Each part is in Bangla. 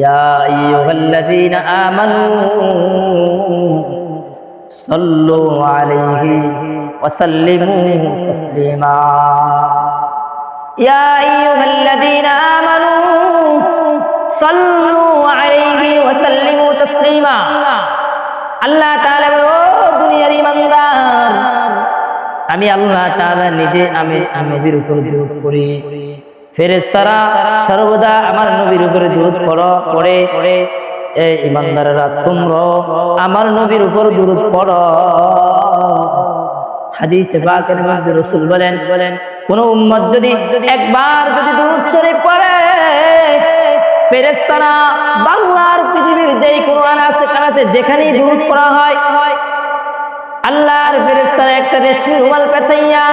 ইয়া আইয়ুহাল্লাযীনা আমানু সাল্লু আলাইহি ওয়া সাল্লিমু তাসলিমা। ইয়া আইয়ুহাল্লাযীনা আমানু সাল্লু আলাইহি ওয়া সাল্লিমু তাসলিমা। আল্লাহ তাআলা ও দুনিয়ার ঈমানদার, আমি আল্লাহ তাআলা নিজে আমি নবীর উপর দরুদ পড়ি, ফেরেশতারা সর্বদা আমার নবীর উপরে দরুদ পড়ে। এই ঈমানদাররা তোমরা আমার নবীর উপর দরুদ পড়ো। হাদিসে পাকের মধ্যে রাসূল বলেন, কোন উম্মত যদি একবার যদি দরুদ শরীফ পড়ে, ফেরেশতারা বাংলার পৃথিবীর যেই কোন আনাচে যেখানেই দরুদ পড়া হয়, আল্লাহর ফেরেশতারা একটা রেশমি রুমাল পেঁচাইয়া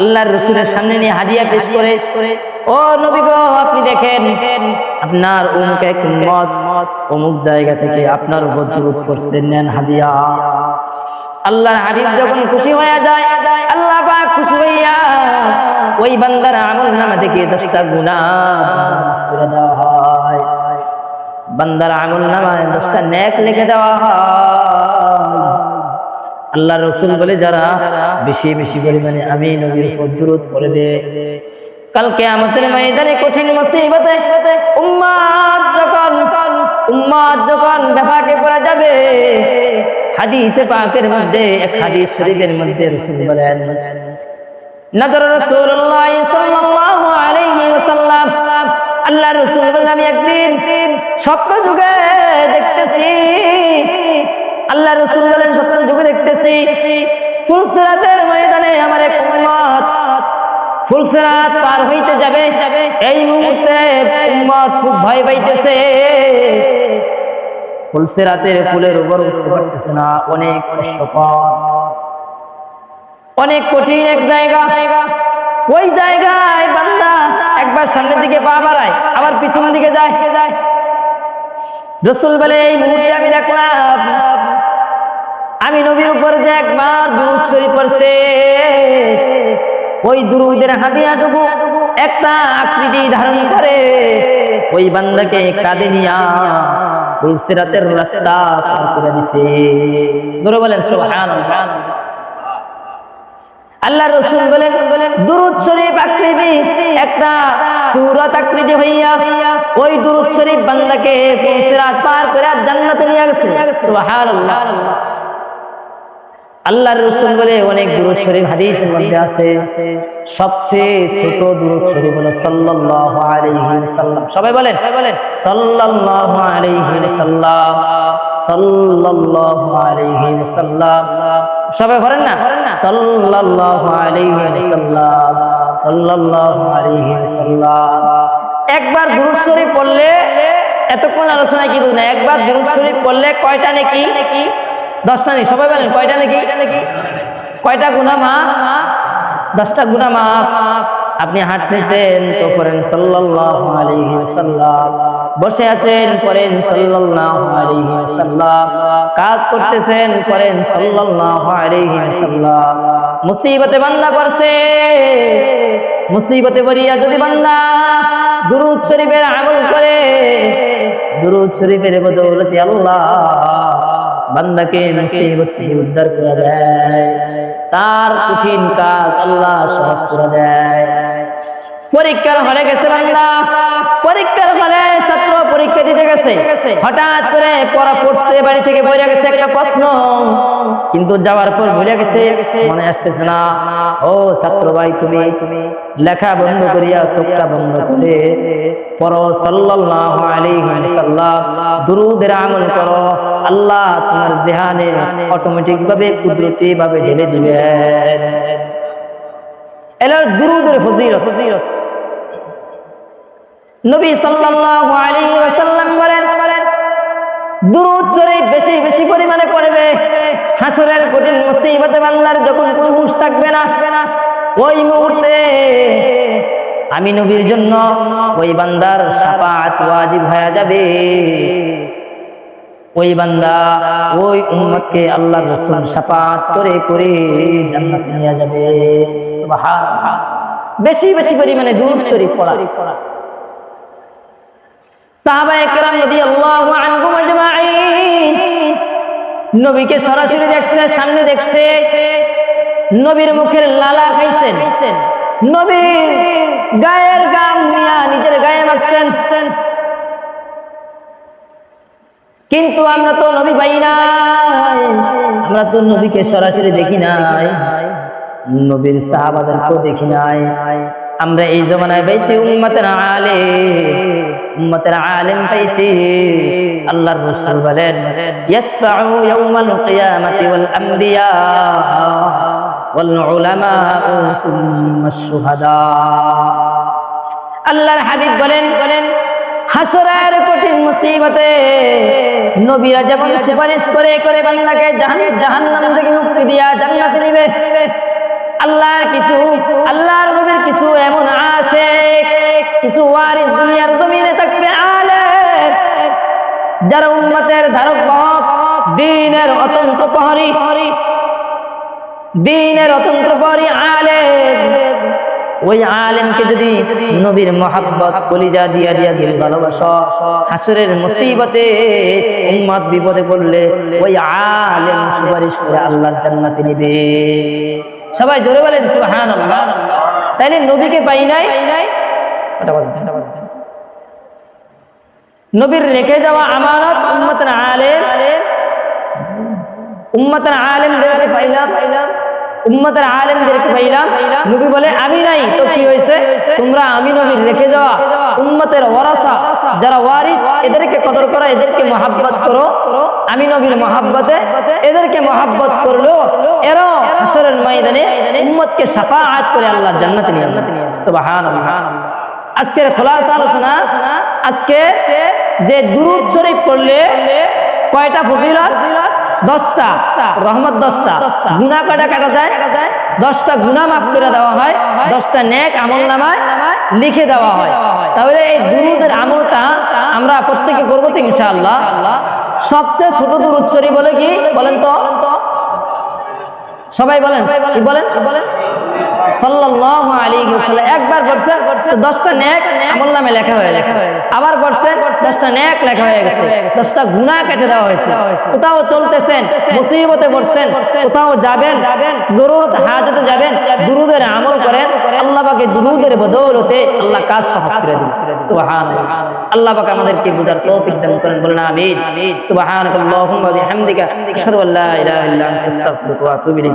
আল্লাহর রাসূলের সামনে নিয়ে হাদিয়া পেশ করে, ও নবী গো, আপনি দেখেন আপনার উম্মত এক উম্মত অমুক জায়গা থেকে আপনার উপর দরুদ পড়ছেন, নেন হাদিয়া। আল্লাহর হাবিব যখন খুশি হয়ে যায়, আল্লাহ পাক খুশি হইয়া ওই বান্দার আমলনামা থেকে 10টা গুনাহ মাফ করে দেওয়া হয়। বান্দার আমলনামায় 10টা নেক লিখে দেওয়া হয়। আল্লাহর রাসূল বলে, যারা বেশি বেশি পরিমাণে আমি নবীর উপর দরুদ পড়বে, কাল কিয়ামতের ময়দানে কঠিন মুসিবতে উম্মত যখন বিপাকে পড়ে যাবে, হাদিসে পাকের মধ্যে এক হাদিস শরীফের মধ্যে রাসূল বলেন, নজর রাসূলুল্লাহ সাল্লাল্লাহু আলাইহি ওয়াসাল্লাম, আল্লাহর রাসূল বলেন, আমি একদিন স্বপ্ন যুগে দেখতেছি, আল্লাহর রাসূল বলেন স্বপ্ন যুগে দেখতেছি ফুলসিরাতের ময়দানে আমার এক উম্মত ফুলসিরাত পার হইতে যাবে। এই মুহূর্তে উম্মত খুব ভয় পাইতেছে, ফুলসিরাতের পুলের উপর উঠতে পারতেছে না, অনেক কষ্টকর, অনেক কঠিন এক জায়গা। ওই জায়গায় বান্দা একবার সামনের দিকে পা বাড়ায়, আবার পিছনের দিকে যায়। রাসূল বলে, এই মুহূর্তে আমি দেখলাম আমি নবীর উপর যে একবার দুরূদ শরীফ পড়ছে, ওই দুরূদের হাদিয়াটুকু একটা আকৃতি ধারণ করে ওই বান্দাকে কাঁধে নিয়া ফুলসিরাতের রাস্তা পার করে দিছে। জোরে বলেন সুবহানাল্লাহ। আল্লাহর রাসূল বলেন, দুরূদ শরীফ আকৃতি একটা সূরত আকৃতি হইয়া ওই দুরূদ শরীফ বান্দাকে ফুলসিরাত পার করে জান্নাতে নিয়ে গেছে। সুবহানাল্লাহ। আল্লাহর রাসূল বলে, অনেক দুরূদ শরীফ হাদিসের মধ্যে আছে, সবচেয়ে ছোট দুরূদ শরীফ হলো সাল্লাল্লাহু আলাইহি ওয়াসাল্লাম। সবাই বলেন সাল্লাল্লাহু আলাইহি ওয়াসাল্লাম, সাল্লাল্লাহু আলাইহি ওয়াসাল্লাম। সবাই বলেন না সাল্লাল্লাহু আলাইহি ওয়াসাল্লাম, সাল্লাল্লাহু আলাইহি ওয়াসাল্লাম। একবার দুরূদ শরীফ পড়লে, এতক্ষণ আলোচনায় কি বুঝলেন, একবার দুরূদ শরীফ পড়লে কয়টা নেকি? 10টা নেই। সবাই বলেন কয়টা নেকি? কয়টা গুনাহ মাফ? 10টা গুনাহ মাফ। আপনি হাঁটতেছেন তো পড়েন সাল্লাল্লাহু আলাইহি ওয়াসাল্লাম, বসে আছেন পড়েন সাল্লাল্লাহু আলাইহি ওয়াসাল্লাম, কাজ করতেছেন পড়েন সাল্লাল্লাহু আলাইহি ওয়াসাল্লাম। মুসিবতে বান্দা পড়ছে, মুসিবতে পড়িয়া যদি বান্দা দুরূদ শরীফের আমল করে, দুরূদ শরীফের বদৌলতে আল্লাহ বান্দাকে মুসিবত থেকে উদ্ধার করে দেয়, তার কঠিন কাজ আল্লাহ সহজ করে দেয়। পরীক্ষার হলে গেছে বান্দা, পরীক্ষার হলে ছাত্র পরীক্ষা দিতে গেছে, হঠাৎ করে পড়া পড়ছে, বাড়ি থেকে বইরা গেছে একটা প্রশ্ন, কিন্তু যাওয়ার পর ভুলে গেছে, মনে আসতেছে না। ও ছাত্র ভাই, তুমি লেখা বন্ধ করিয়া চোখটা বন্ধ করে পড়ো সাল্লাল্লাহু আলাইহি ওয়াসাল্লাম, দুরূদের আমল করো, আল্লাহ তোমার জিহানে অটোমেটিক ভাবে কুদরতি ভাবে ঢেলে দিবেন। এলো দুরূদের ফজিলত। নবী সাল্লাল্লাহু আলাইহি ওয়াসাল্লাম বলেন, দুরূদ শরীফ বেশি বেশি পরিমাণে পড়বে, হাসরের কঠিন মুসিবতে বান্দার যখন কোনো হুঁশ থাকবে না, ওই মুহূর্তে আমি নবীর জন্য ওই বান্দার শাফাআত ওয়াজিব হয়ে যাবে। ওই বান্দা ওই উম্মতকে আল্লাহর রাসূল শাফাআত করে করে জান্নাতে নিয়ে যাবে। সুবহানাল্লাহ। বেশি বেশি পরিমাণে দুরূদ শরীফ পড়া। সাহাবায়ে কেরাম রাদিয়াল্লাহু আনহুম আজমাইন নবীকে সরাসরি দেখছে, সামনে দেখছে, নবীর মুখের লালা খাইছেন, নবীর গায়ের গাম নিয়া নিজের গায়ে মাখছেন। কিন্তু আমরা তো নবী পাই নাই, আমরা তো নবীকে সরাসরি দেখি নাই, নবীর সাহাবাদেরকেও দেখি নাই। আমরা এই জমানায় পাইছি উম্মতের আলেম পাইছি। আল্লাহর রাসূল বলেন ইয়াসফাউ ইয়াউমাল কিয়ামাতি ওয়াল আমবিয়া ওয়াল উলামা সুম্মাশ শুহাদা। আল্লাহর হাবিব বলেন হাসরের কঠিন মুসিবতে নবীরা যেমন সুপারিশ করে করে বান্দাকে জাহান্নাম থেকে মুক্তি দিয়া জান্নাতে নিবে, আল্লাহর নবীর কিছু এমন আশিক, কিছু ওয়ারিস দুনিয়ার জমিনে থাকবে আলেম, যারা উম্মতের ধারক বাহক, দ্বীনের অতন্ত্র প্রহরী আলেম। ওই আলেমকে যদি নবীর মহাব্বত কলিজা দিয়া দিল ভালোবাসা, হাসরের মুসিবতে উম্মত বিপদে পড়লে ওই আলেম সুপারিশ করে আল্লাহর জান্নাতে নিবে। সবাই জোরে বলেন সুবহানাল্লাহ। তাইলে নবীকে পাই নাই, নবীর রেখে যাওয়া আমানত উম্মতের আলেমদেরকে পাইলাম, নবী বলে আমি নাই তো কি হয়েছে, তোমরা আমি নবীর রেখে যাওয়া উম্মতের ওয়ারাসা যারা ওয়ারিস, এদেরকে কদর করো, এদেরকে মহাব্বত করো। আমি নবীর মহাব্বতে এদেরকে মহাব্বত করলো, এরা হাসরের ময়দানে উম্মতকে শাফাআত করে আল্লাহর জান্নাতে নিয়ে যাবে। সুবহানাল্লাহ। আজকের খোলাসা আলোচনা, আজকে যে দুরূদ শরীফ পড়লে কয়টা ফজিলত? 10টা রহমত, 10টা গুনাহ কাটা যায়, 10টা গুনাহ মাফ করে দেওয়া হয়, 10টা নেক আমলনামায় লিখে দেওয়া হয়। তাহলে এই দুরূদের আমলটা আমরা প্রত্যেকে করবো তো ইনশাআল্লাহ। সবচেয়ে ছোট দুরূদ শরীফ বলে কি বলেন তো? সবাই বলেন, কি বলেন? সাল্লাল্লাহু আলাইহি ওয়াসাল্লাম। একবার পড়ছেন 10টা নেক আমলনামে লেখা হয়ে গেছে, আবার পড়ছেন 10টা নেক লেখা হয়ে গেছে, 10টা গুনাহ কেটে দেওয়া হয়েছে। কোথাও চলতেছেন, মুসিবতে পড়ছেন, কোথাও যাবেন, জরুরত হাজতে যাবেন, দুরূদের আমল করেন, আল্লাহ পাকে দুরূদের বদৌলতে আল্লাহ কাজ সহজ করে দিবেন। সুবহানাল্লাহ। আল্লাহ পাক আমাদেরকে বুঝার তৌফিক দান করেন, বলেন আমিন। সুবহানাকাল্লাহুম্মা ওয়া বিহামদিকা আশহাদু আল্লা ইলাহা ইল্লা আনতা আস্তাগফিরুকা ওয়া আতুবু ইলাইক।